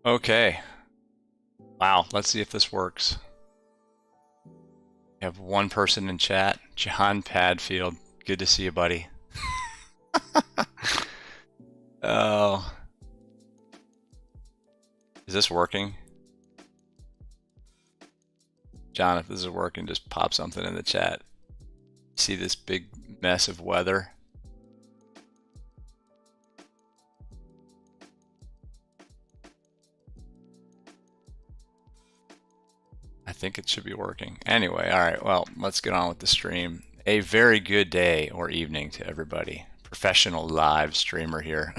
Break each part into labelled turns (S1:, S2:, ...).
S1: Okay. Wow, let's see if this works. We have one person in chat, John Padfield. Good to see you, buddy. Oh, is this working? John, if this is working, just pop something in the chat. See this big mess of weather? I think it should be working. Anyway, all right, well, let's get on with the stream. A very good day or evening to everybody. Professional live streamer here.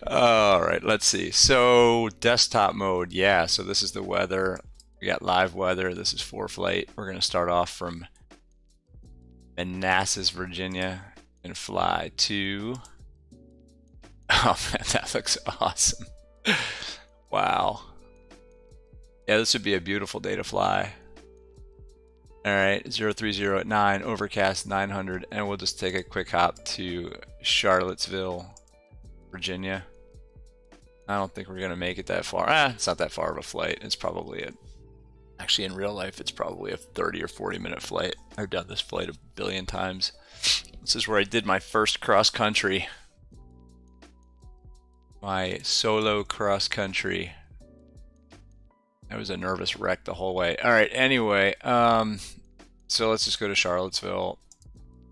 S1: All right, let's see. So desktop mode, yeah, so this is the weather. We got live weather. This is FlyteAir. We're going to start off from Manassas, Virginia, and fly to... Oh man, that looks awesome. Wow. Yeah, this would be a beautiful day to fly. All right, 030 at 9, overcast 900, and we'll just take a quick hop to Charlottesville, Virginia. I don't think we're gonna make it that far. It's not that far of a flight. It's probably actually in real life, it's probably a 30 or 40-minute flight. I've done this flight a billion times. This is where I did my first cross country. My solo cross country. I was a nervous wreck the whole way. All right, anyway, so let's just go to Charlottesville.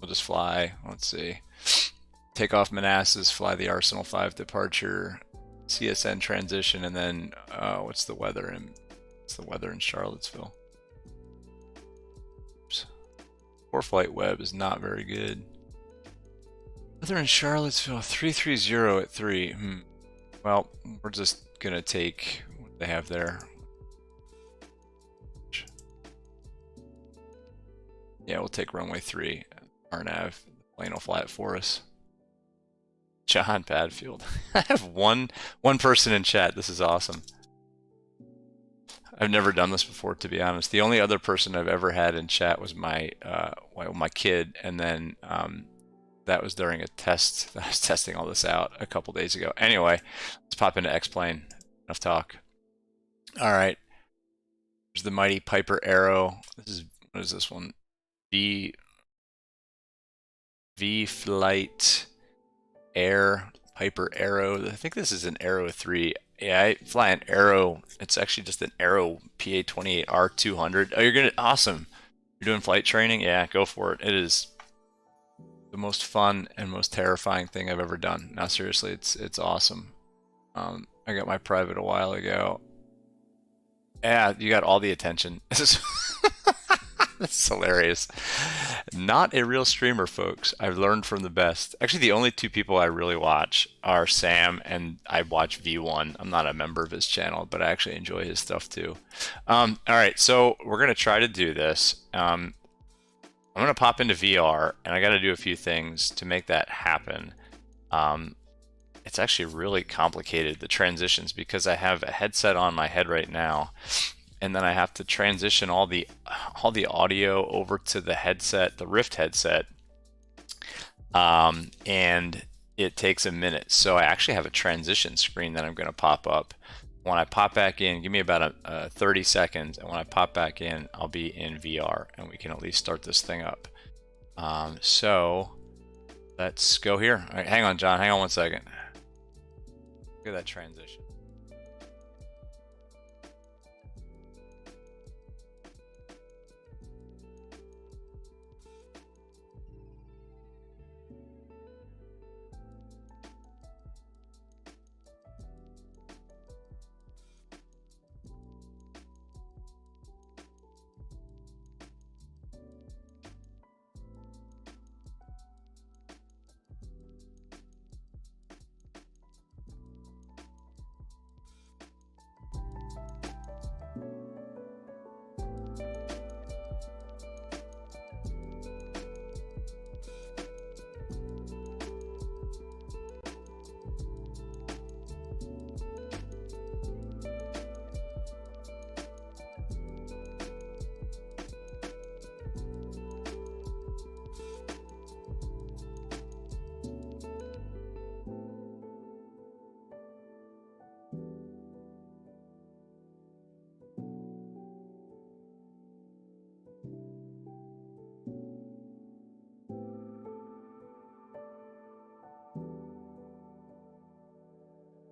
S1: We'll just fly. Let's see. Take off Manassas, fly the Arsenal 5 departure, CSN transition, and then what's the weather in Charlottesville? Oops. FlyteAir web is not very good. Weather in Charlottesville 330 at 3. Well, we're just gonna take what they have there. Yeah, we'll take runway 3. RNAV. The plane will fly it for us. John Padfield. I have one person in chat. This is awesome. I've never done this before, to be honest. The only other person I've ever had in chat was my kid, and then that was during a test. I was testing all this out a couple days ago. Anyway, let's pop into X-Plane. Enough talk. All right. There's the mighty Piper Arrow. What is this one? VFlyteAir Piper Arrow. I think this is an Arrow 3. Yeah, I fly an Arrow. It's actually just an Arrow PA-28 R200. Oh, awesome. You're doing flight training? Yeah, go for it. It is the most fun and most terrifying thing I've ever done. Now, seriously, it's awesome. I got my private a while ago. Yeah, you got all the attention. That's hilarious. Not a real streamer, folks. I've learned from the best. Actually, the only two people I really watch are Sam, and I watch V1. I'm not a member of his channel, but I actually enjoy his stuff too. All right, so we're going to try to do this. I'm going to pop into VR, and I got to do a few things to make that happen. It's actually really complicated, the transitions, because I have a headset on my head right now. And then I have to transition all the audio over to the headset, the Rift headset, and it takes a minute. So I actually have a transition screen that I'm going to pop up. When I pop back in, give me about 30 seconds, and when I pop back in, I'll be in VR, and we can at least start this thing up. So let's go here. All right, hang on, John. Hang on one second. Look at that transition.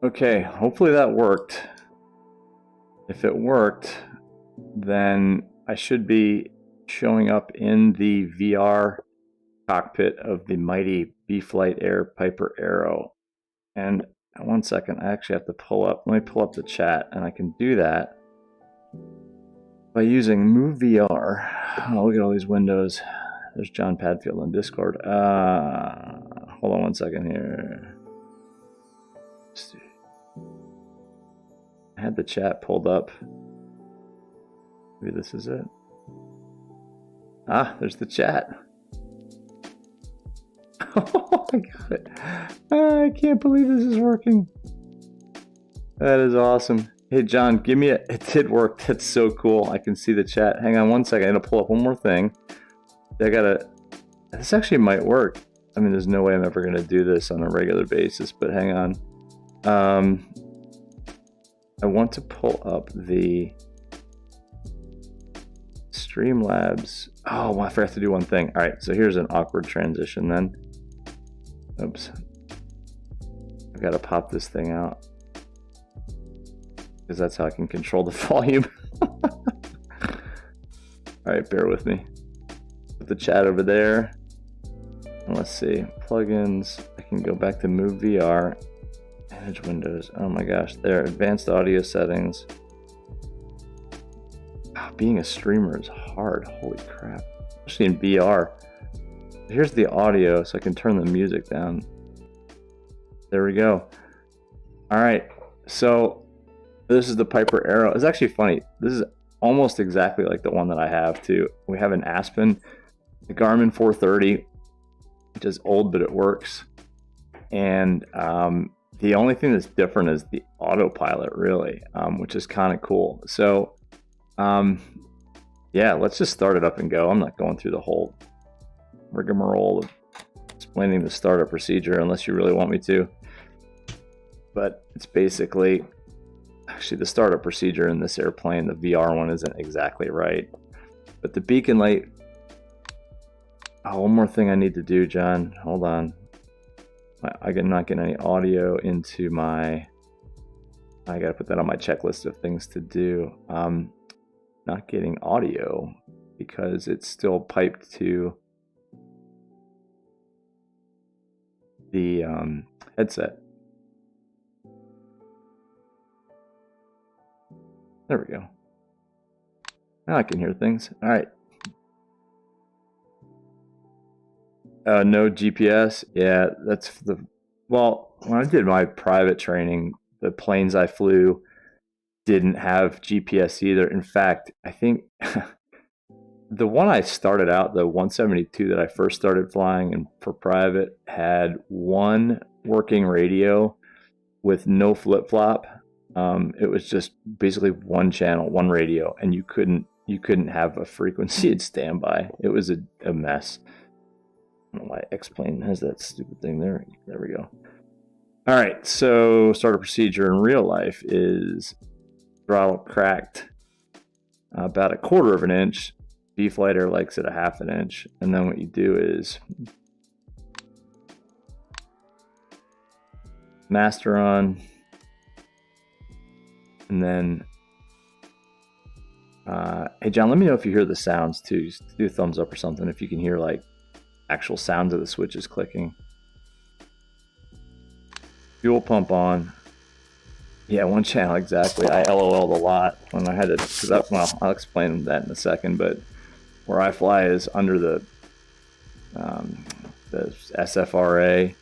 S2: Okay, hopefully that worked. If it worked, then I should be showing up in the VR cockpit of the mighty VFlyteAir Piper Arrow. And one second, I actually have to pull up. Let me pull up the chat, and I can do that by using Move VR. Oh, look at all these windows. There's John Padfield on Discord. Hold on one second here. Let's see. I had the chat pulled up. Maybe this is it. Ah, there's the chat. Oh, I got it. I can't believe this is working. That is awesome. Hey, John, give me a... It did work. That's so cool. I can see the chat. Hang on one second. I gotta pull up one more thing. I gotta... This actually might work. I mean, there's no way I'm ever gonna do this on a regular basis, but hang on. I want to pull up the Streamlabs. Oh, well, I forgot to do one thing. All right, so here's an awkward transition then. Oops. I gotta pop this thing out because that's how I can control the volume. All right, bear with me. Put the chat over there. And let's see, plugins. I can go back to Move VR. Manage Windows. Oh my gosh, there. Advanced audio settings. Oh, being a streamer is hard. Holy crap. Especially in VR. Here's the audio, so I can turn the music down. There we go. All right, so this is the Piper Arrow. It's actually funny. This is almost exactly like the one that I have too. We have an Aspen, the Garmin 430, which is old, but it works. And the only thing that's different is the autopilot, really, which is kind of cool. So, yeah, let's just start it up and go. I'm not going through the whole rigmarole of explaining the startup procedure unless you really want me to. But it's basically, actually the startup procedure in this airplane, the VR one isn't exactly right. But the beacon light, oh, one more thing I need to do, John. Hold on. I'm not getting any audio into my, I gotta put that on my checklist of things to do. Not getting audio because it's still piped to the headset. There we go. Now I can hear things. All right. No GPS. Yeah, that's the... Well, when I did my private training, the planes I flew didn't have GPS either. In fact, I think the one I started out, the 172 that I first started flying and for private, had one working radio with no flip-flop. It was just basically one channel, one radio, and you couldn't have a frequency at standby. It was a mess. I don't know why X-Plane has that stupid thing there. There we go. All right, so starter procedure in real life is throttle cracked about 1/4 of an inch. VFlyteAir likes it 1/2 inch. And then what you do is master on, and then hey John, let me know if you hear the sounds too. Just do a thumbs up or something if you can hear like actual sounds of the switches clicking. Fuel pump on. Yeah, one channel exactly. I LOL'd a lot when I had to, well, I'll explain that in a second, but where I fly is under the SFRA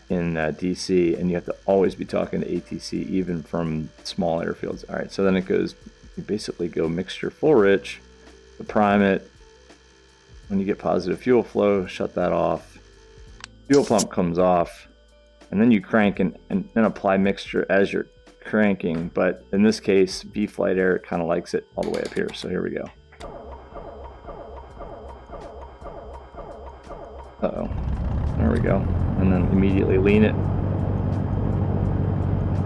S2: in DC, and you have to always be talking to ATC even from small airfields. All right, so then it goes, you basically go mixture full rich, to prime it. When you get positive fuel flow, shut that off. Fuel pump comes off, and then you crank and then apply mixture as you're cranking. But in this case, VFlyteAir kind of likes it all the way up here. So here we go. Uh-oh. There we go. And then immediately lean it.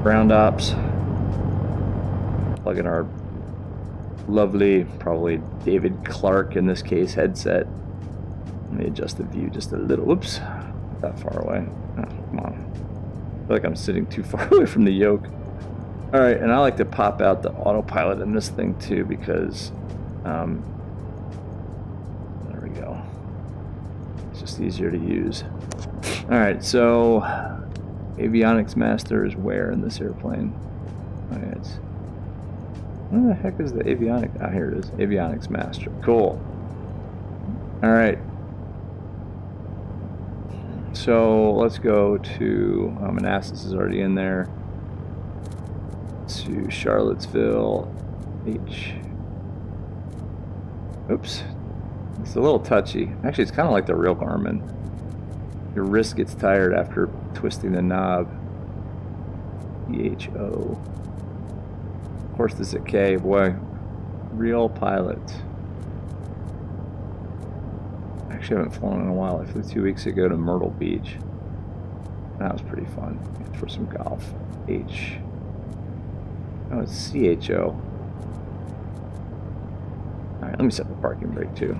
S2: Ground ops. Plug in our lovely, probably David Clark in this case, headset. Let me adjust the view just a little. Whoops, not that far away. Oh, come on. feel like I'm sitting too far away from the yoke. All right, and I like to pop out the autopilot in this thing too because, there we go. It's just easier to use. All right, so avionics master is where in this airplane? Oh, yeah, it's, where the heck is the avionics? Ah, here it is. Avionics master. Cool. All right. So let's go to Manassas is already in there. To Charlottesville. Oops. It's a little touchy. Actually, it's kind of like the real Garmin. Your wrist gets tired after twisting the knob. EHO. Of course, this is a K. Boy, real pilot. Actually, I haven't flown in a while. I flew 2 weeks ago to Myrtle Beach. That was pretty fun for some golf. H. Oh, it's CHO. Alright, let me set the parking brake too.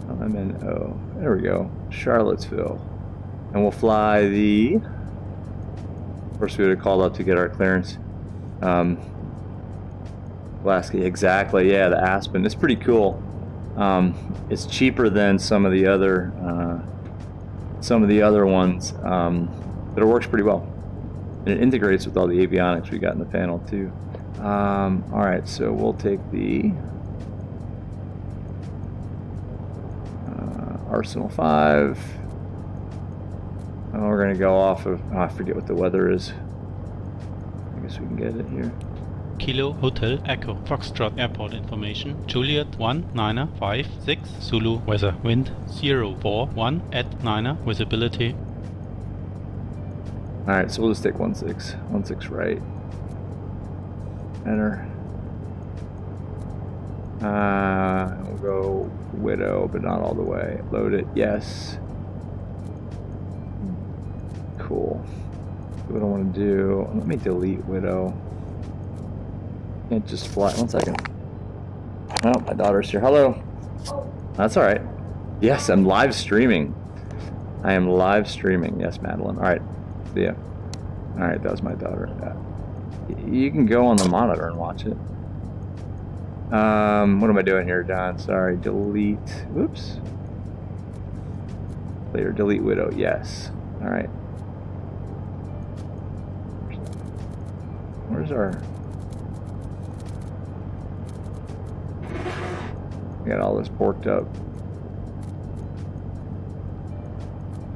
S2: CHLMNO. There we go. Charlottesville. And we'll fly the... First we would have called up to get our clearance. Alaska, exactly. Yeah, the Aspen. It's pretty cool. It's cheaper than some of the other ones, but it works pretty well. And it integrates with all the avionics we got in the panel too. All right, so we'll take the Arsenal 5. Oh, we're gonna go off of. Oh, I forget what the weather is. I guess we can get it here.
S3: Kilo Hotel Echo Foxtrot Airport information Juliet 1956 Zulu weather wind 041 at 9 visibility.
S2: Alright, so we'll just take 16 right. Enter. We'll go Widow, but not all the way. Load it, yes. Cool. What I want to do, let me delete Widow. Can't just fly. 1 second. Oh, my daughter's here. Hello. That's all right. Yes, I'm live streaming. I am live streaming. Yes, Madeline. All right. See ya. All right, that was my daughter. You can go on the monitor and watch it. What am I doing here, Don? Sorry. Delete. Whoops. Later. Delete Widow. Yes. All right. Where's our... I got all this porked up.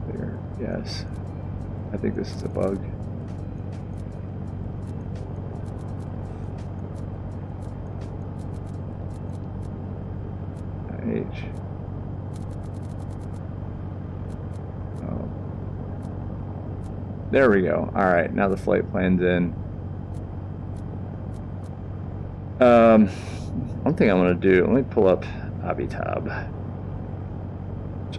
S2: There, yes. I think this is a bug. H. Oh. There we go. All right, now the flight plan's in. One thing I'm going to do, let me pull up Avitab.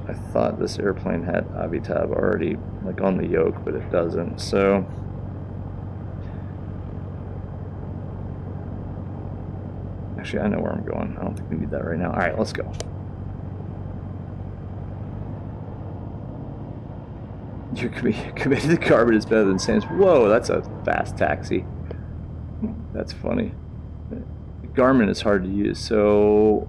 S2: I thought this airplane had Avitab already like on the yoke, but it doesn't. So actually, I know where I'm going. I don't think we need that right now. All right, let's go. You're committed to carbon is better than sands. Whoa, that's a fast taxi. That's funny. Garmin is hard to use, so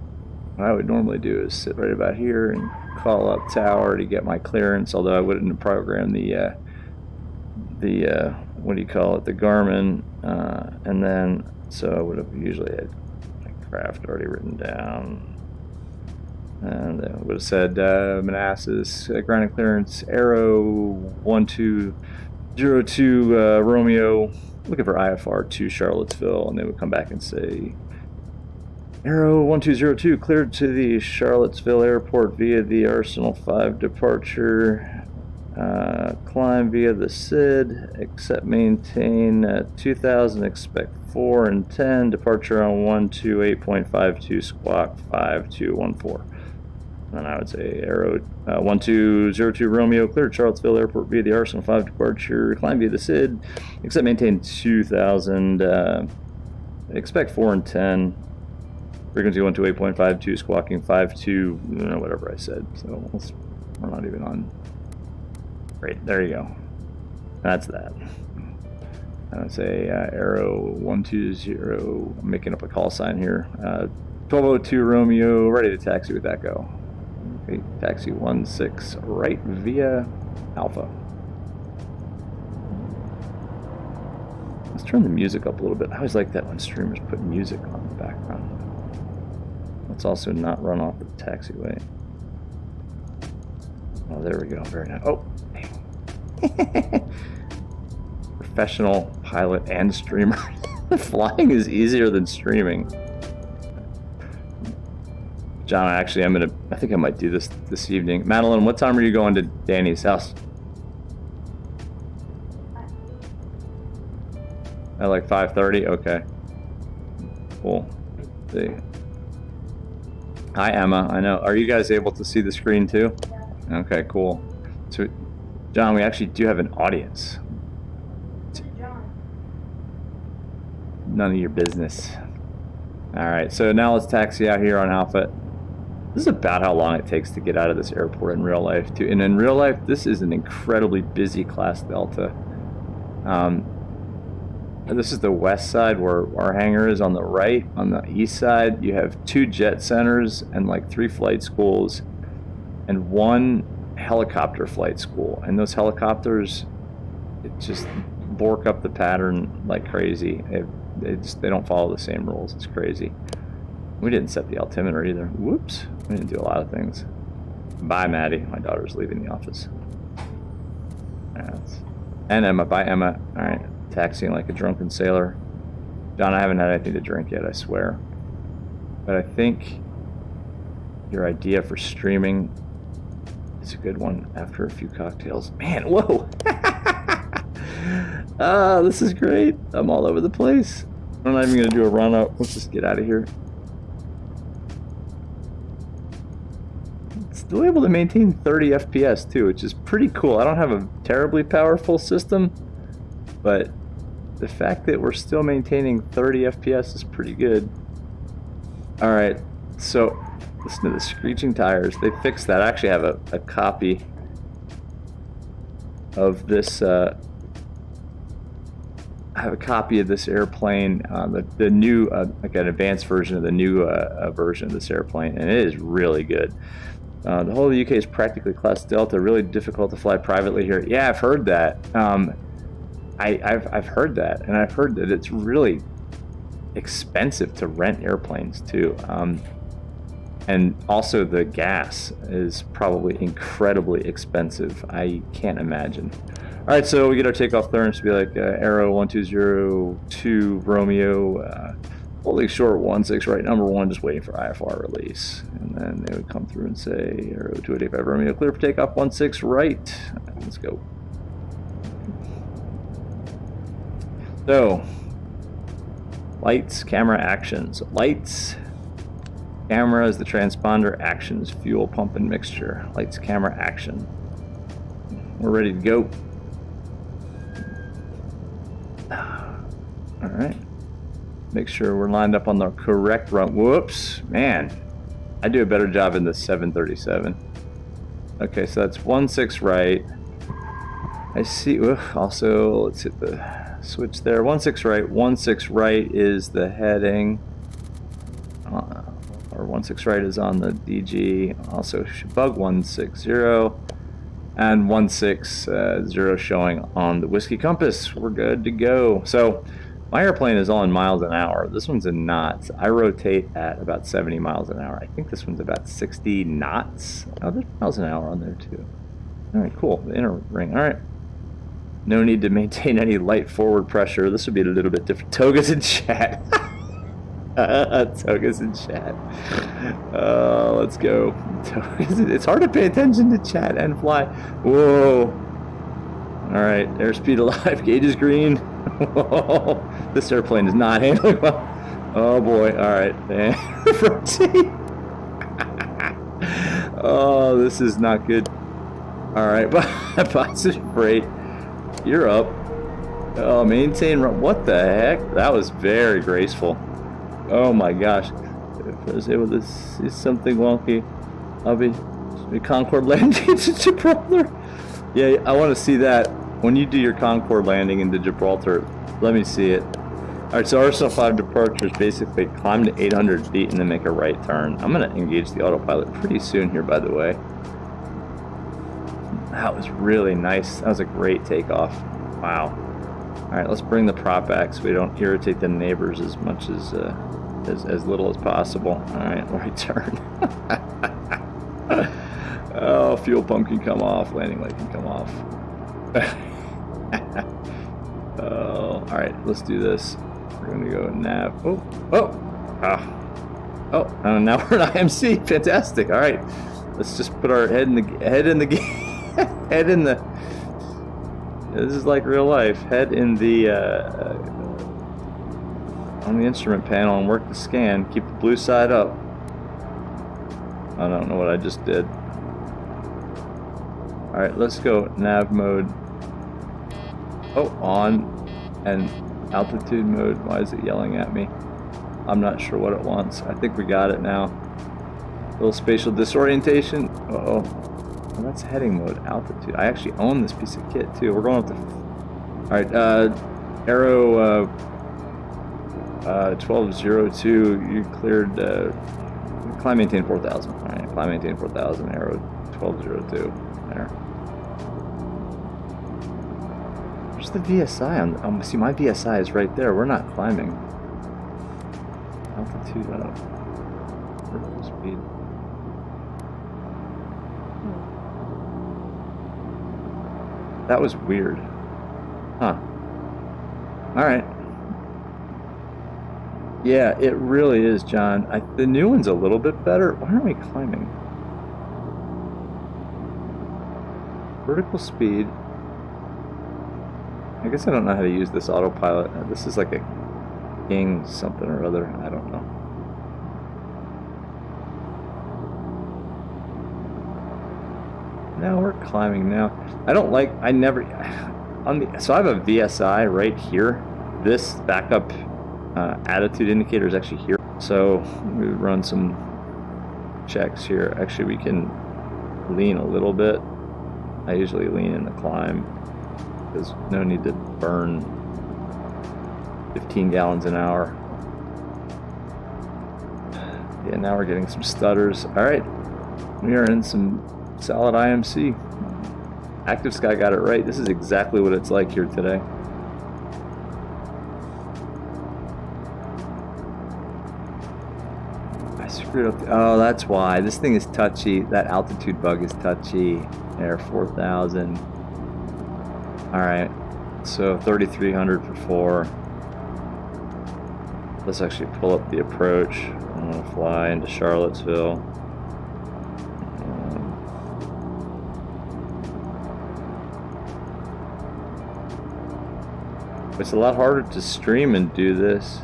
S2: what I would normally do is sit right about here and call up tower to get my clearance, although I wouldn't have programmed the what do you call it, the Garmin, and then so I would have usually had my craft already written down, and then I would have said Manassas ground clearance Arrow 1202 Romeo, looking for IFR to Charlottesville, and they would come back and say Arrow 1202 cleared to the Charlottesville airport via the Arsenal 5 departure. Climb via the SID, except maintain 2000, expect 4 and 10, departure on 128.52, squawk 5214. And I would say Arrow 1202 Romeo cleared Charlottesville airport via the Arsenal 5 departure, climb via the SID, except maintain 2000, expect 4 and 10. Frequency 128.52, squawking 52, whatever I said. So we're not even on. Right, there you go. That's that. And I say Arrow 120. I'm making up a call sign here. 1202 Romeo, ready to taxi with Echo. Okay, taxi 16 right via Alpha. Let's turn the music up a little bit. I always like that when streamers put music on the background. Let's also not run off the taxiway. Oh, there we go. Very nice. Oh, professional pilot and streamer. Flying is easier than streaming. John, I think I might do this evening. Madeline, what time are you going to Danny's house? At like 5:30? Okay. Cool. See. Hi, Emma. I know. Are you guys able to see the screen too? Yeah. Okay, cool. So, John, we actually do have an audience. None of your business. Alright, so now let's taxi out here on Alpha. This is about how long it takes to get out of this airport in real life, too. And in real life, this is an incredibly busy Class Delta. This is the west side where our hangar is on the right. On the east side, you have 2 jet centers and like 3 flight schools and 1 helicopter flight school. And those helicopters, it just bork up the pattern like crazy. They don't follow the same rules. It's crazy. We didn't set the altimeter either. Whoops. We didn't do a lot of things. Bye, Maddie. My daughter's leaving the office. And Emma. Bye, Emma. All right. Taxiing like a drunken sailor. John, I haven't had anything to drink yet, I swear. But I think your idea for streaming is a good one after a few cocktails. Man, whoa! This is great. I'm all over the place. I'm not even going to do a run-up. Let's just get out of here. Still able to maintain 30 FPS too, which is pretty cool. I don't have a terribly powerful system, but the fact that we're still maintaining 30 FPS is pretty good. Alright, so listen to the screeching tires. They fixed that. I actually have a copy of this. I have a copy of this airplane, the new, like an advanced version of the new version of this airplane, and it is really good. The whole of the UK is practically Class Delta, really difficult to fly privately here. Yeah, I've heard that. I've heard that, and I've heard that it's really expensive to rent airplanes too. And also the gas is probably incredibly expensive. I can't imagine. All right, so we get our takeoff clearance to be like Arrow 1202 Romeo, holding short 16 right, number 1, just waiting for IFR release. And then they would come through and say Arrow 2885 Romeo, clear for takeoff 16 right. Let's go. So, lights, camera, actions. Lights, camera is the transponder, actions, fuel, pump, and mixture. Lights, camera, action. We're ready to go. All right. Make sure we're lined up on the correct run. Whoops, man. I do a better job in the 737. Okay, so that's 16 right. I see. Also, let's hit the switch there. 16 right. 16 right is the heading. Or 16 right is on the DG. Also, bug 160. And 160 showing on the Whiskey Compass. We're good to go. So, my airplane is all in miles an hour. This one's in knots. I rotate at about 70 miles an hour. I think this one's about 60 knots. Oh, there's miles an hour on there too. All right, cool. The inner ring. All right. No need to maintain any light forward pressure. This would be a little bit different. Toga's in chat. Toga's in chat. Let's go. It's hard to pay attention to chat and fly. Whoa. All right. Airspeed alive. Gauge is green. Whoa, this airplane is not handling well. Oh boy, alright. Rotate. Oh, this is not good. Alright, positive rate. You're up. Oh, maintain run. What the heck? That was very graceful. Oh my gosh. If I was able to see something wonky, I'll be Concorde landing into Gibraltar. Yeah, I want to see that. When you do your Concorde landing into Gibraltar, let me see it. Alright, so RSL5 departure is basically climb to 800 feet and then make a right turn. I'm going to engage the autopilot pretty soon here, by the way. That was really nice. That was a great takeoff. Wow. Alright, let's bring the prop back so we don't irritate the neighbors as much as little as possible. Alright, right turn. Oh, fuel pump can come off, landing light can come off. Oh, alright, let's do this. We're gonna go nav. And now we're in IMC. Fantastic. Alright. Let's just put our head in the this is like real life. Head in the on the instrument panel and work the scan. Keep the blue side up. I don't know what I just did. Alright, let's go nav mode. Oh, on and altitude mode. Why is it yelling at me? I'm not sure what it wants. I think we got it now. A little spatial disorientation. Uh-oh. Well, that's heading mode, altitude. I actually own this piece of kit too. We're going up to... Alright, Arrow 1202, you cleared... climb maintain 4000. Alright, climb maintain 4000, Arrow 1202. There. Where's the VSI on? See, my VSI is right there. We're not climbing. Altitude up. Vertical speed. That was weird. Huh. Alright. Yeah, it really is, John. The new one's a little bit better. Why aren't we climbing? Vertical speed. I guess I don't know how to use this autopilot. This is like a King something or other. I don't know. Now we're climbing now. So I have a VSI right here. This backup attitude indicator is actually here. So we would run some checks here. Actually, we can lean a little bit. I usually lean in the climb. There's no need to burn 15 gallons an hour. Yeah, now we're getting some stutters. Alright, we are in some solid IMC. Active Sky got it right. This is exactly what it's like here today. I screwed up. Oh, that's why. This thing is touchy. That altitude bug is touchy. Air 4000. Alright, so 3,300 for 4. Let's actually pull up the approach. I'm going to fly into Charlottesville. It's a lot harder to stream and do this.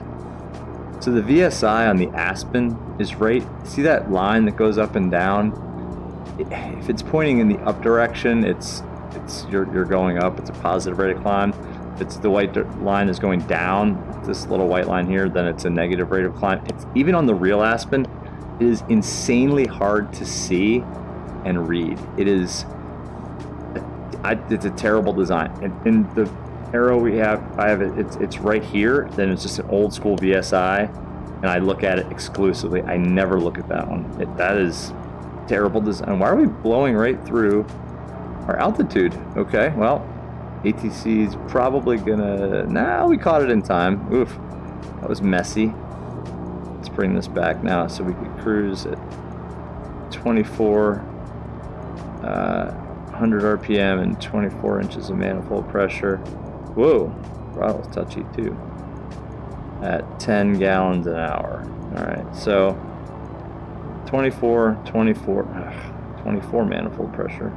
S2: So the VSI on the Aspen is right. See that line that goes up and down? If it's pointing in the up direction, you're going up. It's a positive rate of climb. If it's the white line is going down, this little white line here, then it's a negative rate of climb. It's even on the real Aspen, it is insanely hard to see and read. It's a terrible design. In the Arrow it's right here. Then it's just an old school VSI, and I look at it exclusively. I never look at that one. That is terrible design. Why are we blowing right through our altitude? Okay, well, ATC's probably gonna... Nah, we caught it in time. Oof, that was messy. Let's bring this back now so we can cruise at 24, 100 RPM and 24 inches of manifold pressure. Whoa, throttle's touchy too. At 10 gallons an hour. Alright, so 24 manifold pressure.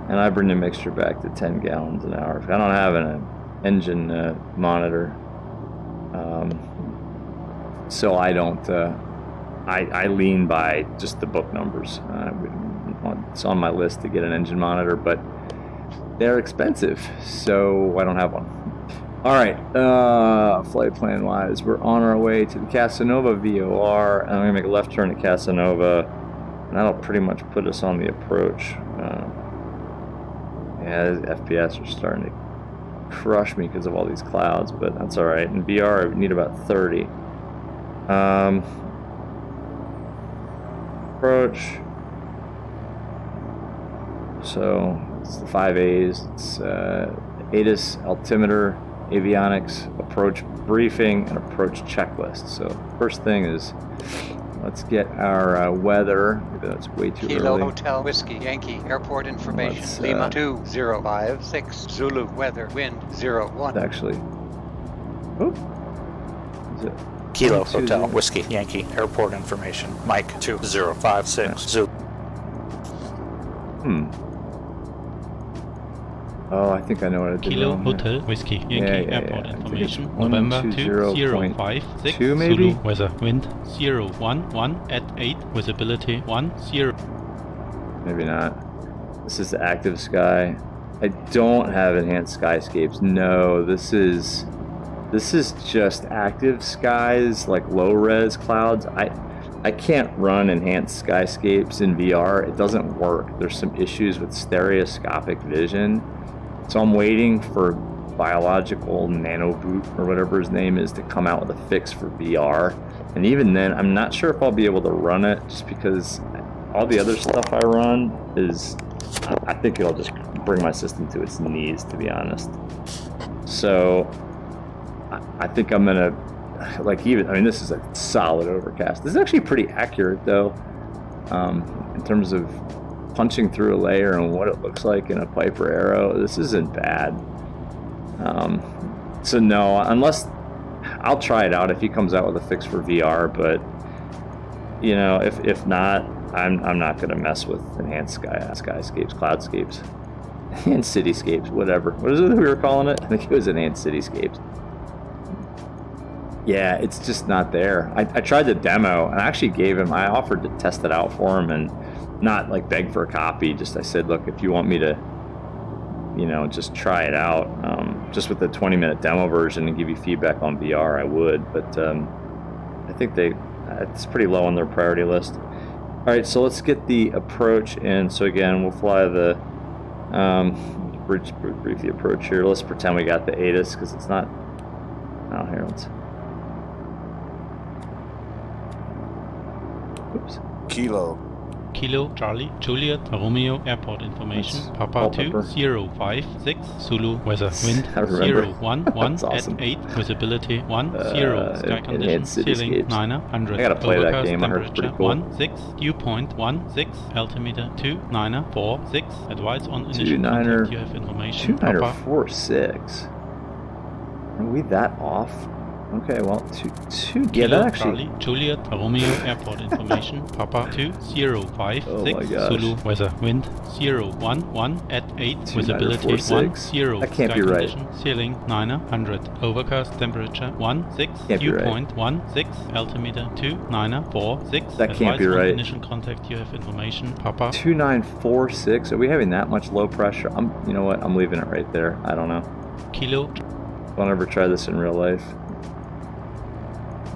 S2: And I bring the mixture back to 10 gallons an hour. I don't have an engine monitor. So I don't, I lean by just the book numbers. It's on my list to get an engine monitor, but they're expensive, so I don't have one. All right, flight plan wise, we're on our way to the Casanova VOR, and I'm gonna make a left turn to Casanova, and that'll pretty much put us on the approach. Yeah, the FPS are starting to crush me because of all these clouds, but that's all right. In VR, I need about 30. Approach. So it's the 5 A's. It's ATIS, altimeter, avionics, approach briefing, and approach checklist. So first thing is, let's get our weather. Maybe that's way too
S4: Kilo
S2: early.
S4: Hotel Whiskey Yankee Airport information. Lima 2056 Zulu weather wind 01.
S2: Actually, oh, is it
S5: Kilo
S2: 120?
S5: Hotel Whiskey Yankee Airport information. Mike 2056 Zulu.
S2: Oh, I think I know what I did
S3: Kilo
S2: wrong here.
S3: Hotel Whiskey Yankee Airport
S2: I think it's
S3: information. November 2056
S2: 2 maybe?
S3: Zulu weather wind 011 at 8 visibility 10.
S2: Maybe not. This is the active sky. I don't have enhanced skyscapes. No, this is just active skies, like low res clouds. I can't run enhanced skyscapes in VR. It doesn't work. There's some issues with stereoscopic vision. So I'm waiting for Biological Nanoboot or whatever his name is to come out with a fix for VR. And even then, I'm not sure if I'll be able to run it, just because all the other stuff I run is, I think it'll just bring my system to its knees, to be honest. So I think I'm gonna, this is a solid overcast. This is actually pretty accurate though, in terms of punching through a layer and what it looks like in a Piper Arrow. This isn't bad. So no, unless, I'll try it out if he comes out with a fix for VR, but you know, if not, I'm not gonna mess with enhanced skyscapes, cloudscapes, enhanced cityscapes, whatever. What is it that we were calling it? I think it was enhanced cityscapes. Yeah, it's just not there. I tried the demo and I actually gave him, I offered to test it out for him and not like beg for a copy. Just I said, look, if you want me to, you know, just try it out, just with the 20-minute demo version and give you feedback on VR, I would. But I think it's pretty low on their priority list. All right, so let's get the approach in. So again, we'll fly the, brief the approach here. Let's pretend we got the ATIS because it's not, oh, here, let's, oops.
S3: Kilo Charlie Juliet Romeo Airport information.
S2: That's
S3: Papa
S2: wallpaper.
S3: 2056 Zulu weather wind
S2: I remember.
S3: 011
S2: That's awesome.
S3: at 8 visibility 10 sky condition
S2: enhanced
S3: ceiling
S2: cityscapes.
S3: 900
S2: I gotta play that
S3: overcast
S2: game. I heard it's pretty
S3: temperature
S2: cool.
S3: 16 dew point 16 altimeter 2946 advice on initial
S2: 29er
S3: contact you have information. Papa
S2: 2946. Are we that off? Okay, well, two. Yeah,
S3: Kilo
S2: that actually.
S3: Charlie Juliet Romeo Airport information. Papa 2056
S2: Oh my gosh.
S3: Zulu weather wind 011 at 8 visibility
S2: 2946.
S3: 10
S2: That can't
S3: sky
S2: be right.
S3: condition ceiling 900 overcast temperature 16
S2: Can't be
S3: dew
S2: right.
S3: point 16 altimeter 2946
S2: That can't be
S3: advice on
S2: right.
S3: initial contact you have information. Papa
S2: 2946. Are we having that much low pressure? You know what? I'm leaving it right there. I don't know.
S3: Kilo
S2: Don't ever try this in real life.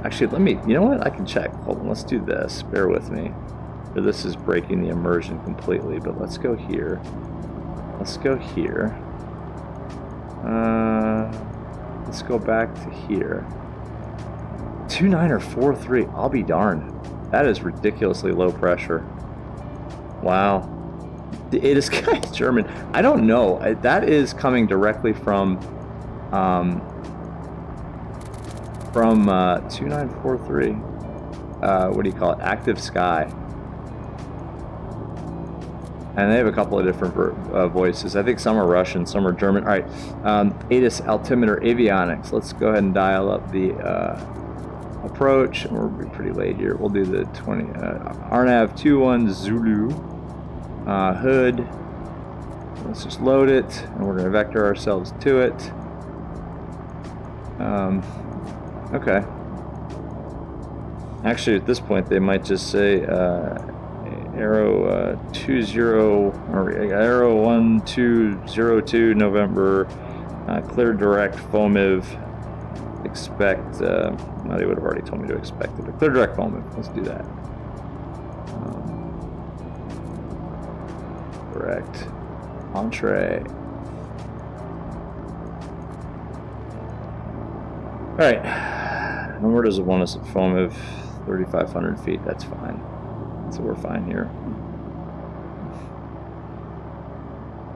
S2: Actually, you know what? I can check. Hold on, let's do this. Bear with me. This is breaking the immersion completely, but let's go here. Let's go here. Let's go back to here. 2943. I'll be darned. That is ridiculously low pressure. Wow. It is kind of German. I don't know. That is coming directly from 2943. What do you call it? Active Sky. And they have a couple of different voices. I think some are Russian, some are German. All right, ATIS altimeter avionics. Let's go ahead and dial up the approach. We're pretty late here. We'll do the 20 RNAV 21 Zulu hood. Let's just load it, and we're going to vector ourselves to it. Okay. Actually, at this point, they might just say Arrow 20 or Arrow 1202 November Clear direct FOMIV. Expect, well, they would have already told me to expect it, but clear direct FOMIV. Let's do that. Direct entree. Alright, and where does it want us at FOMIV? 3,500 feet, that's fine. So we're fine here.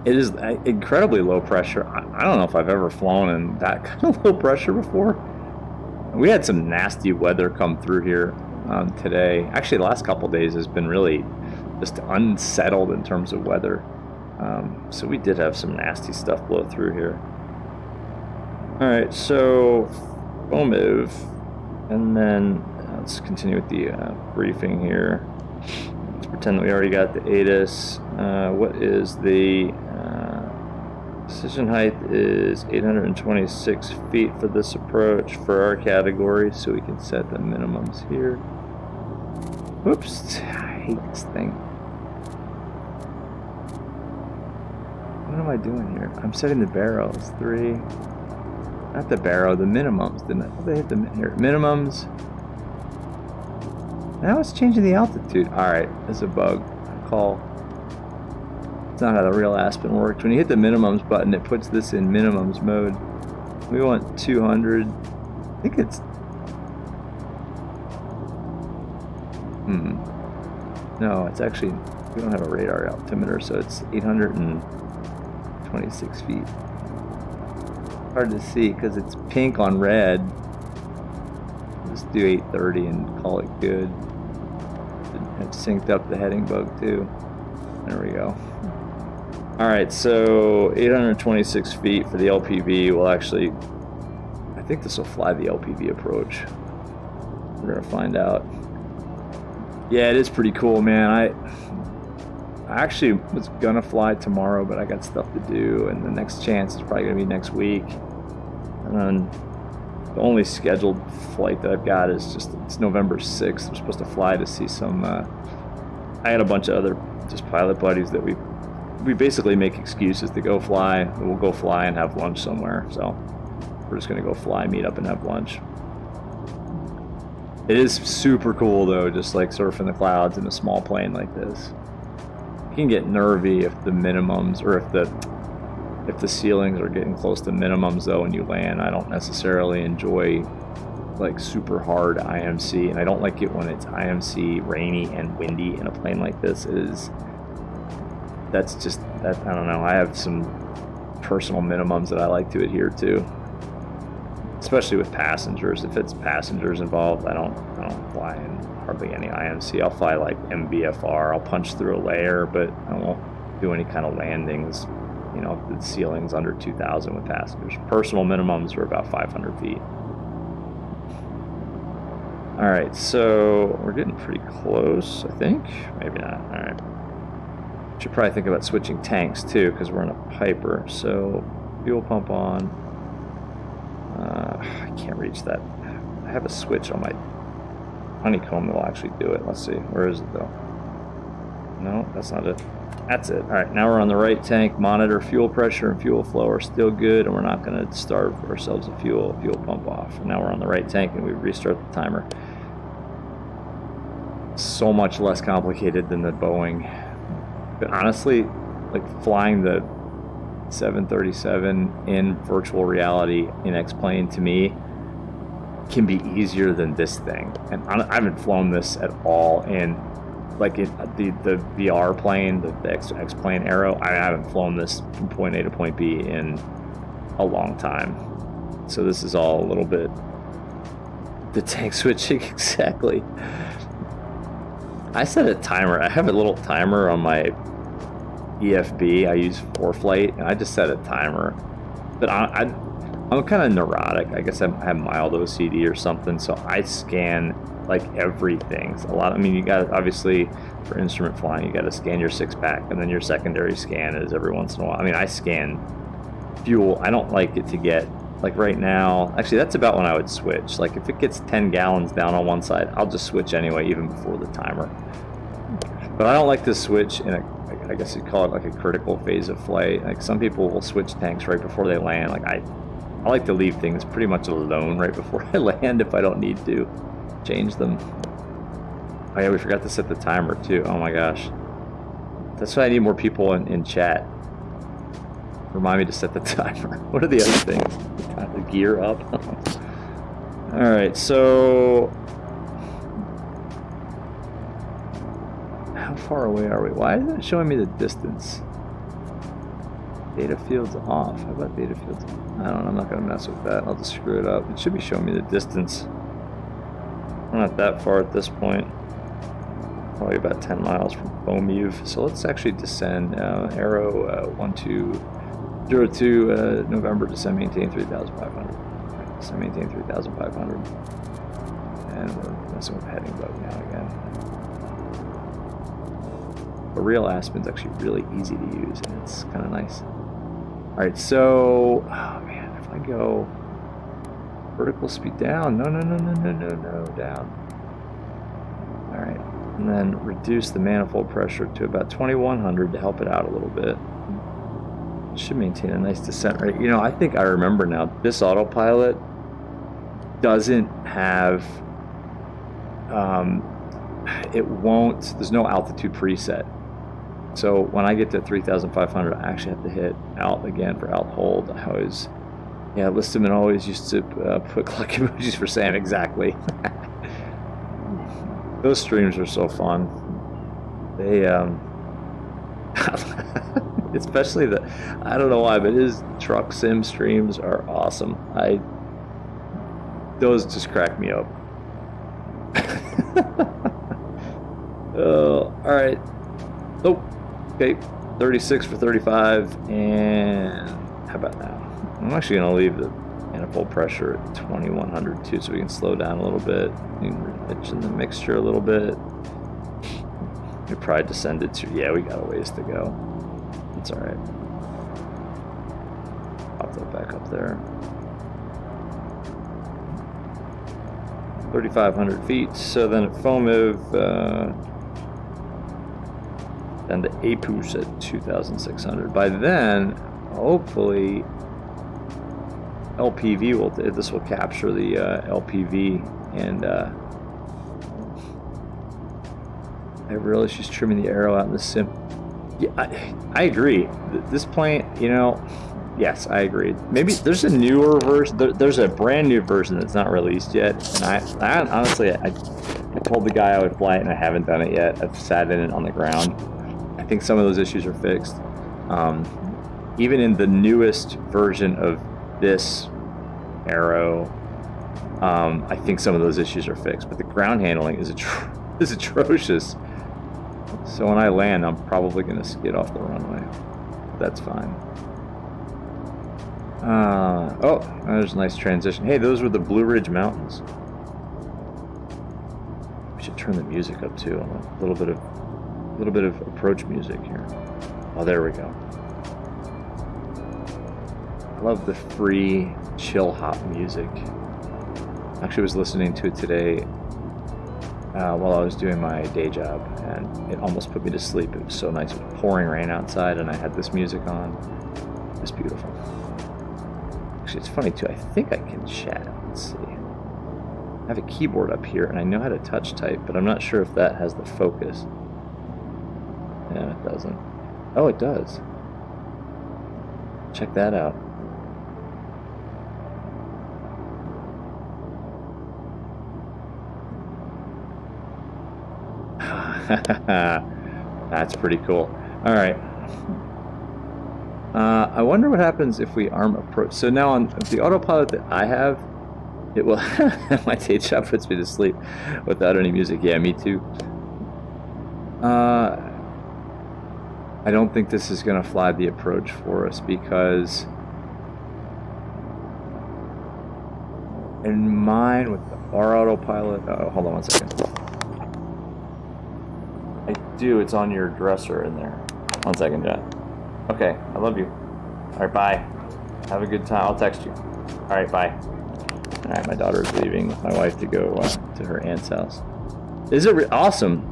S2: It is incredibly low pressure. I don't know if I've ever flown in that kind of low pressure before. We had some nasty weather come through here today. Actually, the last couple days has been really just unsettled in terms of weather. So we did have some nasty stuff blow through here. Alright, so FOMIV, and then let's continue with the briefing here. Let's pretend that we already got the ATIS. What is the decision height is 826 feet for this approach for our category, so we can set the minimums here. Whoops, I hate this thing. What am I doing here? I'm setting the barrels. 3. Not the barrow, the minimums. Didn't I? They hit the here. Minimums. Now it's changing the altitude. Alright, there's a bug. I call. It's not how the real Aspen works. When you hit the minimums button, it puts this in minimums mode. We want 200. I think it's. No, it's actually. We don't have a radar altimeter, so it's 826 feet. Hard to see because it's pink on red. Just do 830 and call it good. I've synced up the heading bug too. There we go. Alright, so 826 feet for the LPV. We'll actually, I think this will fly the LPV approach. We're gonna find out. Yeah, it is pretty cool, man. I actually was gonna fly tomorrow, but I got stuff to do, and the next chance is probably gonna be next week. And then the only scheduled flight that I've got is it's November 6th. I'm supposed to fly to see some. I had a bunch of other just pilot buddies that we basically make excuses to go fly. We'll go fly and have lunch somewhere. So we're just gonna go fly, meet up, and have lunch. It is super cool though, just like surfing the clouds in a small plane like this. You can get nervy if the minimums, or if the ceilings are getting close to minimums though when you land. I don't necessarily enjoy like super hard IMC, and I don't like it when it's IMC rainy and windy in a plane like this. That's just that, I don't know. I have some personal minimums that I like to adhere to, especially with passengers. If it's passengers involved, I don't fly in hardly any IMC. I'll fly like MBFR. I'll punch through a layer, but I won't do any kind of landings. You know, the ceiling's under 2,000 with passengers. Personal minimums are about 500 feet. All right, so we're getting pretty close, I think. Maybe not. All right. Should probably think about switching tanks too, because we're in a Piper. So fuel pump on. I can't reach that. I have a switch on my honeycomb that will actually do it. Let's see. Where is it though? No, that's not it. That's it. All right, now we're on the right tank. Monitor fuel pressure and fuel flow are still good, and we're not going to starve ourselves a fuel pump off. And now we're on the right tank, and we restart the timer. So much less complicated than the Boeing. But honestly, like flying the 737 in virtual reality in X-Plane to me can be easier than this thing. And I haven't flown this at all in like the VR plane, the X-Plane Arrow. I haven't flown this from point A to point B in a long time. So this is all a little bit the tank switching exactly. I set a timer. I have a little timer on my EFB. I use VFlyteAir, and I just set a timer. But I'm kind of neurotic. I guess I have mild OCD or something, so I scan like everything. So I mean, you got obviously for instrument flying, you got to scan your 6-pack, and then your secondary scan is every once in a while. I mean, I scan fuel. I don't like it to get like right now. Actually, that's about when I would switch. Like if it gets 10 gallons down on one side, I'll just switch anyway, even before the timer. But I don't like to switch in a I guess you'd call it like a critical phase of flight. Like some people will switch tanks right before they land. Like I like to leave things pretty much alone right before I land if I don't need to change them. Oh yeah, we forgot to set the timer too. Oh my gosh. That's why I need more people in chat. Remind me to set the timer. What are the other things? Time to gear up. Alright, so how far away are we? Why isn't it showing me the distance? Data field's off. How about data field's on? I don't know, I'm not going to mess with that. I'll just screw it up. It should be showing me the distance. I'm not that far at this point. Probably about 10 miles from Beaumeuve. So let's actually descend. Arrow 1202 November, descend, maintain 3,500. Right, descend, maintain 3,500. And we're messing with heading bug now again. The real Aspen's actually really easy to use, and it's kind of nice. Alright, so, oh man, if I go vertical speed down, no, down. Alright, and then reduce the manifold pressure to about 2100 to help it out a little bit. It should maintain a nice descent rate. You know, I think I remember now, this autopilot doesn't have, there's no altitude preset. So when I get to 3,500, I actually have to hit alt again for alt hold. I always, yeah, Listerman always used to put cluck emojis for Sam, exactly. Those streams are so fun. They, especially I don't know why, but his truck sim streams are awesome. Those just crack me up. Oh, all right. Oh. Okay, 36 for 35, and how about now? I'm actually going to leave the manifold pressure at 2100 too, so we can slow down a little bit. We can pitch in the mixture a little bit. We probably descended to, yeah, we got a ways to go. It's all right. Pop that back up there. 3,500 feet. So then at Beaumeuve, and the APUS at 2,600. By then, hopefully, this will capture the LPV, and I realize she's trimming the arrow out in the sim. Yeah, I agree. This plane, you know, yes, I agree. Maybe there's a newer version. There's a brand new version that's not released yet, and I honestly, I told the guy I would fly it, and I haven't done it yet. I've sat in it on the ground. I think some of those issues are fixed. Even in the newest version of this Arrow, I think some of those issues are fixed. But the ground handling is atrocious. So when I land, I'm probably going to skid off the runway. That's fine. Oh, there's a nice transition. Hey, those were the Blue Ridge Mountains. We should turn the music up too. A little bit of approach music here. Oh, there we go. I love the free chill hop music. Actually was listening to it today while I was doing my day job, and it almost put me to sleep. It was so nice. It was pouring rain outside, and I had this music on. It was beautiful. Actually, it's funny too. I think I can chat. Let's see. I have a keyboard up here, and I know how to touch type, but I'm not sure if that has the focus. Yeah, it doesn't. Oh, it does. Check that out. That's pretty cool. All right. I wonder what happens if we arm approach. So now on the autopilot that I have, it will. My day job puts me to sleep without any music. Yeah, me too. I don't think this is going to fly the approach for us because in mine with our autopilot, hold on one second. I do, it's on your dresser in there. 1 second, Jack. Okay, I love you. All right, bye. Have a good time. I'll text you. All right, bye. All right, my daughter's leaving with my wife to go to her aunt's house. Is it awesome?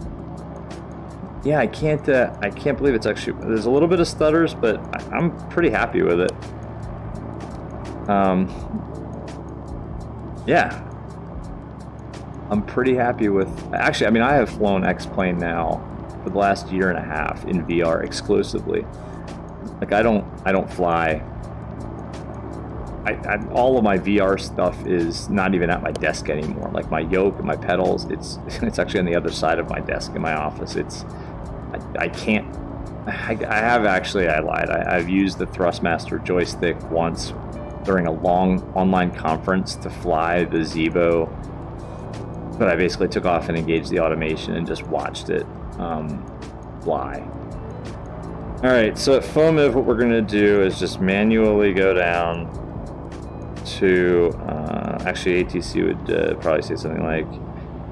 S2: Yeah, I can't believe it's actually, there's a little bit of stutters, but I'm pretty happy with it. Yeah, I'm pretty happy with, actually, I mean, I have flown X-Plane now for the last year and a half in VR exclusively. Like, I don't fly. All of my VR stuff is not even at my desk anymore. Like my yoke and my pedals, it's actually on the other side of my desk in my office. I can't. I lied. I've used the Thrustmaster joystick once during a long online conference to fly the Zeebo, but I basically took off and engaged the automation and just watched it fly. All right, so at FOMIV, what we're gonna do is just manually go down to, actually ATC would probably say something like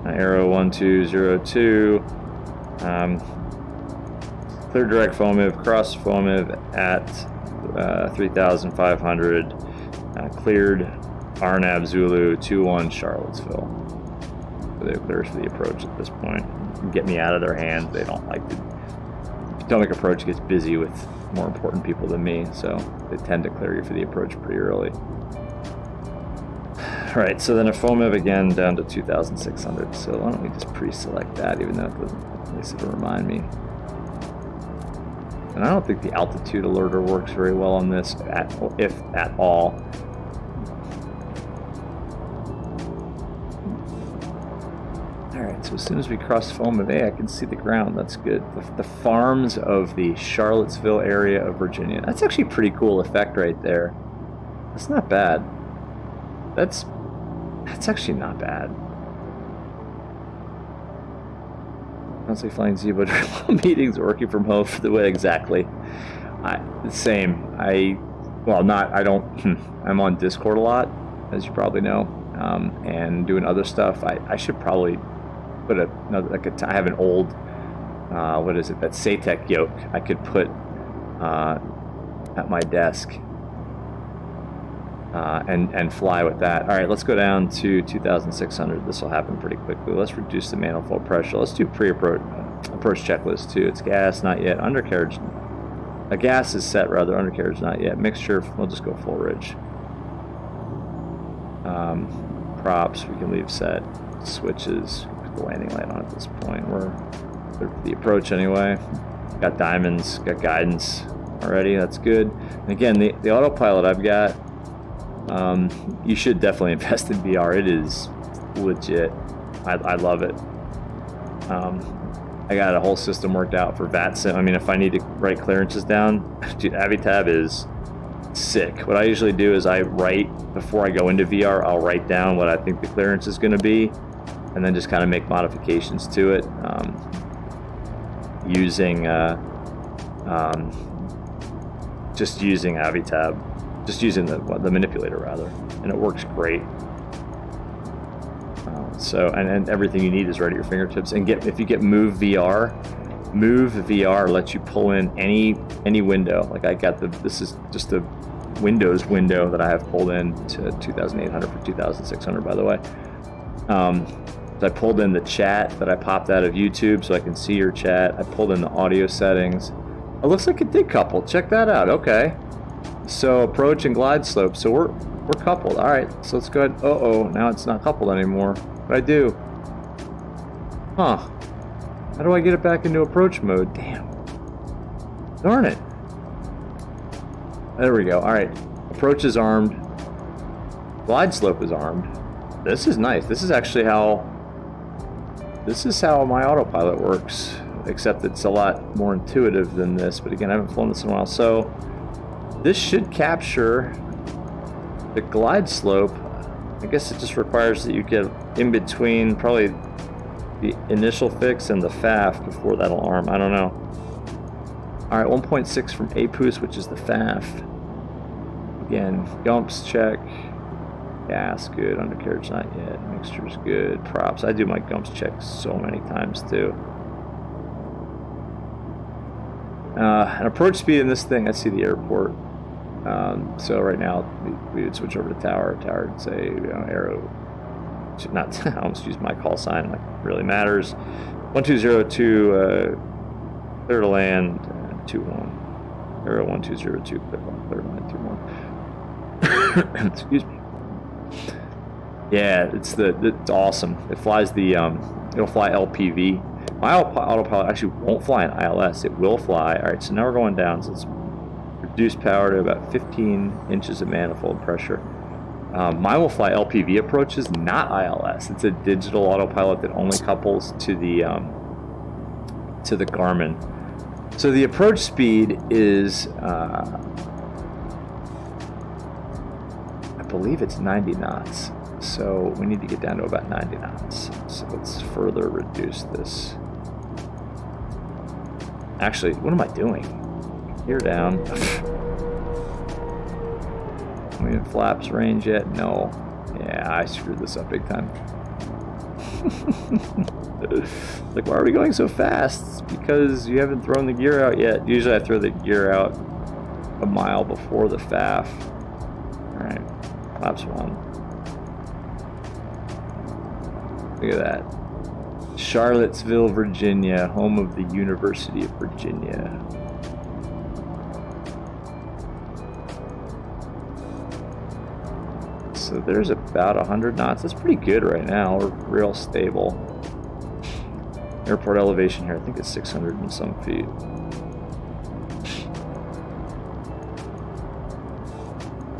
S2: Arrow 1202, clear direct FOMIV, cross FOMIV at 3,500, cleared RNAV Zulu 21 Charlottesville. So they're clear for the approach at this point. Get me out of their hands. They don't like to. Potomac approach gets busy with more important people than me, so they tend to clear you for the approach pretty early. Alright, so then a FOMIV again down to 2,600. So why don't we just pre-select that, even though it doesn't, at least it'll remind me. And I don't think the altitude alerter works very well on this, if at all. Alright, so as soon as we cross FOMIV A, I can see the ground. That's good. The farms of the Charlottesville area of Virginia. That's actually a pretty cool effect right there. That's not bad. That's actually not bad. Honestly, flying Zeebo during meetings, working from home for the way exactly. Same. I'm on Discord a lot, as you probably know, and doing other stuff. I should probably put I have an old, what is it? That Satec yoke I could put at my desk. And fly with that. All right, let's go down to 2,600. This will happen pretty quickly. Let's reduce the manifold pressure. Let's do pre-approach checklist too. It's gas, not yet. Undercarriage. A gas is set rather. Undercarriage, not yet. Mixture. We'll just go full ridge. Props we can leave set. Switches. Put the landing light on at this point. We're clear for the approach anyway. Got diamonds. Got guidance already. That's good. And again, the autopilot I've got. You should definitely invest in VR. It is legit. I love it. I got a whole system worked out for VATSIM. I mean, if I need to write clearances down, dude, AviTab is sick. What I usually do is I write, before I go into VR, I'll write down what I think the clearance is going to be, and then just kind of make modifications to it using just using AviTab. Just using the manipulator rather, and it works great. And everything you need is right at your fingertips. And if you get Move VR lets you pull in any window. Like I got this is just a Windows window that I have pulled in to 2,800 for 2,600 by the way. So I pulled in the chat that I popped out of YouTube so I can see your chat. I pulled in the audio settings. It looks like it did couple. Check that out. Okay. So approach and glide slope. So we're coupled. All right. So let's go ahead. Now it's not coupled anymore. What do I do? Huh? How do I get it back into approach mode? Damn. Darn it. There we go. All right. Approach is armed. Glide slope is armed. This is nice. This is actually how my autopilot works. Except it's a lot more intuitive than this. But again, I haven't flown this in a while. So this should capture the glide slope. I guess it just requires that you get in between probably the initial fix and the FAF before that'll arm. I don't know. All right, 1.6 from APUS, which is the FAF. Again, gumps check. Gas good. Undercarriage not yet. Mixture's good. Props. I do my gumps check so many times too. An approach speed in this thing. I see the airport. So right now we would switch over to tower. Tower would say, Arrow. Not. I almost use my call sign. Like really matters. 1202 Clear to land, 2-1. Arrow 1202, clear line 2-1. Excuse me. Yeah, it's awesome. It flies the it'll fly LPV. My autopilot actually won't fly in ILS. It will fly. All right, so now we're going down. So it's reduced power to about 15 inches of manifold pressure. Mine will fly LPV approaches, not ILS. It's a digital autopilot that only couples to the Garmin. So the approach speed is, I believe it's 90 knots. So we need to get down to about 90 knots. So let's further reduce this. Actually, what am I doing? Gear down. We in flaps range yet? No. Yeah, I screwed this up big time. Like, why are we going so fast? It's because you haven't thrown the gear out yet. Usually I throw the gear out a mile before the FAF. Alright, flaps 1. Look at that. Charlottesville, Virginia, home of the University of Virginia. So there's about 100 knots. That's pretty good right now. We're real stable. Airport elevation here, I think it's 600 and some feet.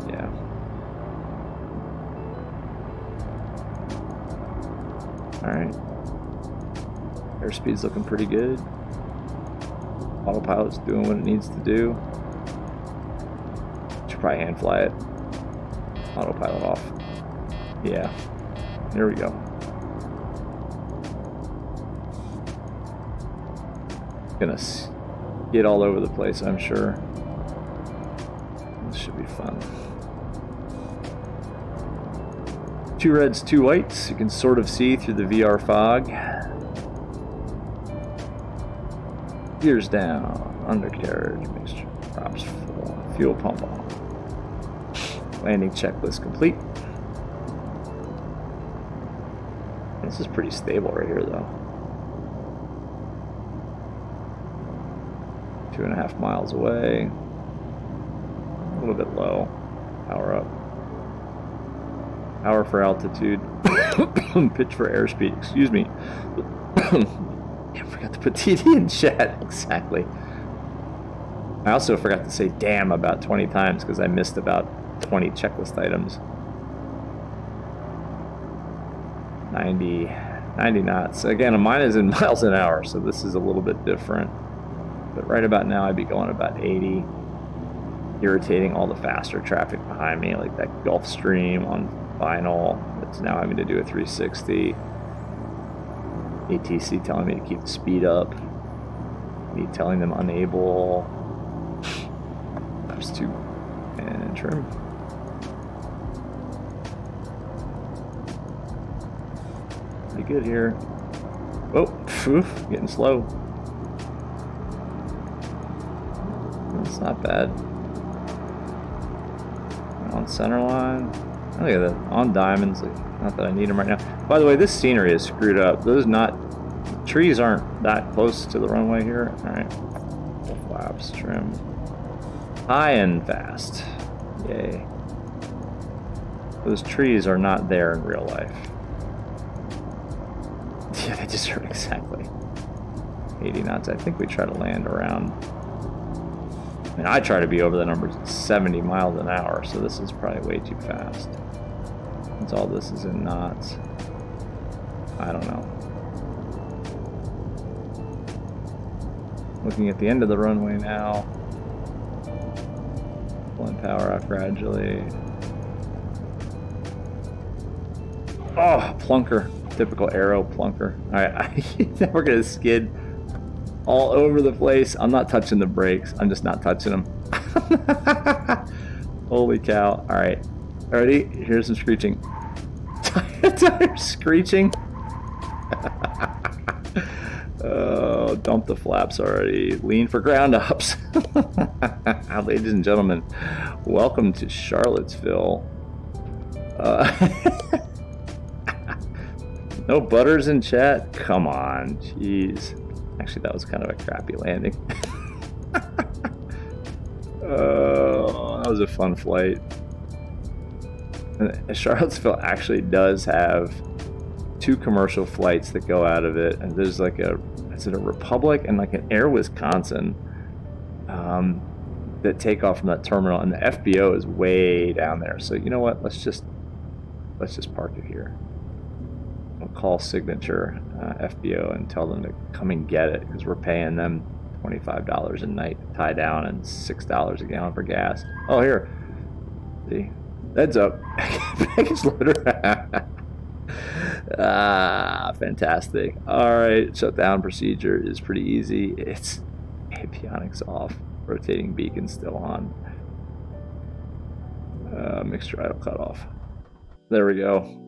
S2: Yeah. Alright. Airspeed's looking pretty good. Autopilot's doing what it needs to do. Should probably hand fly it. Autopilot off. Yeah. There we go. Gonna get all over the place, I'm sure. This should be fun. 2 reds, 2 whites. You can sort of see through the VR fog. Gears down. Undercarriage. Mixture. Props 4. Fuel pump on. Landing checklist complete. This is pretty stable right here, though. 2.5 miles away. A little bit low. Power up. Power for altitude. Pitch for airspeed. Excuse me. I forgot to put TD in chat. Exactly. I also forgot to say damn about 20 times because I missed about 20 checklist items. 90 knots. Again, mine is in miles an hour, so this is a little bit different. But right about now, I'd be going about 80, irritating all the faster traffic behind me, like that Gulfstream on vinyl that's now having to do a 360. ATC telling me to keep the speed up. Me telling them unable. That's 2 and trim. Pretty good here. Oh, oof, getting slow. That's not bad. On center line. Oh, look at that. On diamonds. Like, not that I need them right now. By the way, this scenery is screwed up. Trees aren't that close to the runway here. Alright. Flaps, trim. High and fast. Yay. Those trees are not there in real life. Yeah, they just are exactly 80 knots. I think we try to land around. I mean, I try to be over the numbers at 70 miles an hour, so this is probably way too fast. Since all this is in knots. I don't know. Looking at the end of the runway now. Pulling power out gradually. Oh, plunker. Typical Arrow plunker. Alright, we're gonna skid all over the place. I'm not touching the brakes. I'm just not touching them. Holy cow. Alright. Ready? Here's some screeching. Tire screeching. Oh, dump the flaps already. Lean for ground ups. Ladies and gentlemen, welcome to Charlottesville. No butters in chat? Come on, jeez. Actually, that was kind of a crappy landing. Oh, that was a fun flight. And Charlottesville actually does have 2 commercial flights that go out of it, and there's like is it a Republic and like an Air Wisconsin that take off from that terminal, and the FBO is way down there. So you know what? Let's just park it here. We'll call Signature FBO and tell them to come and get it, because we're paying them $25 a night to tie down and $6 a gallon for gas. Oh, here. See? Heads up. Package loader. Fantastic. All right. Shutdown procedure is pretty easy. It's avionics off. Rotating beacon still on. Mixture idle cutoff. There we go.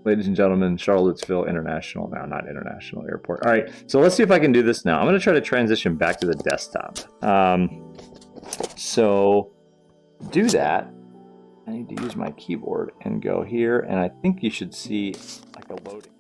S2: Ladies and gentlemen, Charlottesville International, now not International Airport. All right, so let's see if I can do this now. I'm going to try to transition back to the desktop. So do that. I need to use my keyboard and go here, and I think you should see like a loading.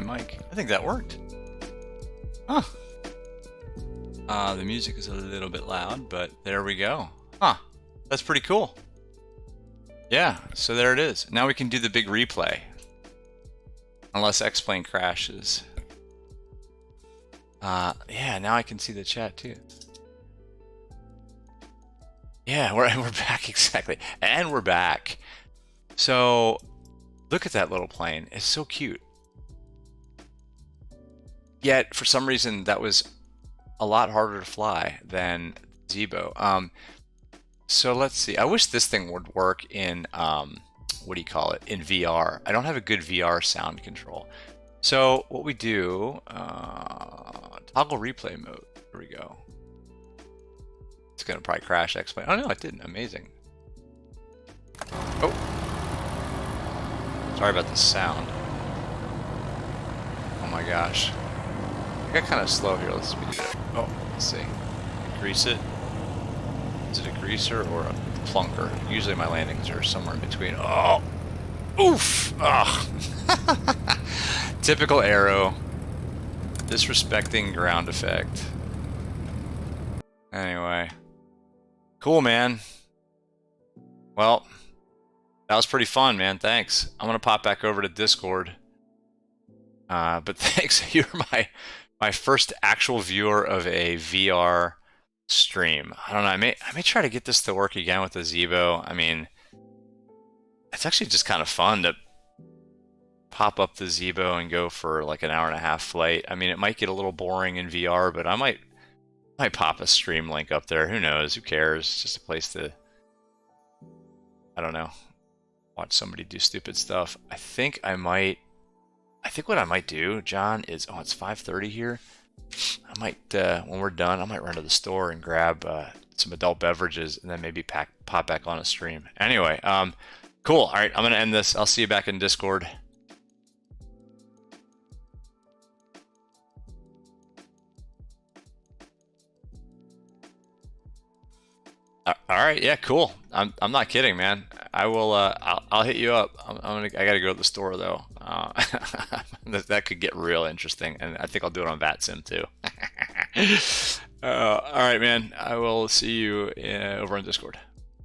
S1: Mic. I think that worked. Huh. The music is a little bit loud, but there we go. Huh. That's pretty cool. Yeah, so there it is. Now we can do the big replay. Unless X-Plane crashes. Yeah, now I can see the chat too. Yeah, we're back, exactly. And we're back. So, look at that little plane. It's so cute. Yet, for some reason, that was a lot harder to fly than Zibo. So let's see. I wish this thing would work in, what do you call it, in VR. I don't have a good VR sound control. So what we do, toggle replay mode. There we go. It's going to probably crash X-Plane. Oh, no, it didn't. Amazing. Oh. Sorry about the sound. Oh my gosh. I got kind of slow here. Let's speed it up. Oh, let's see. Grease it. Is it a greaser or a plunker? Usually my landings are somewhere in between. Oh! Oof! Ugh. Typical Arrow. Disrespecting ground effect. Anyway. Cool, man. Well, that was pretty fun, man. Thanks. I'm going to pop back over to Discord. But thanks. You're my first actual viewer of a VR stream. I don't know. I may try to get this to work again with the Zibo. I mean, it's actually just kind of fun to pop up the Zibo and go for like an hour-and-a-half flight. I mean, it might get a little boring in VR, but I might pop a stream link up there. Who knows? Who cares? It's just a place to, I don't know, watch somebody do stupid stuff. I think what I might do, John, is, oh, it's 5:30 here. I might, when we're done, I might run to the store and grab some adult beverages and then maybe pop back on a stream. Anyway, cool. All right, I'm going to end this. I'll see you back in Discord. All right, yeah, cool. I'm not kidding, man. I will. I'll hit you up. I gotta go to the store though. That could get real interesting, and I think I'll do it on VATSIM too. All right, man. I will see you over on Discord.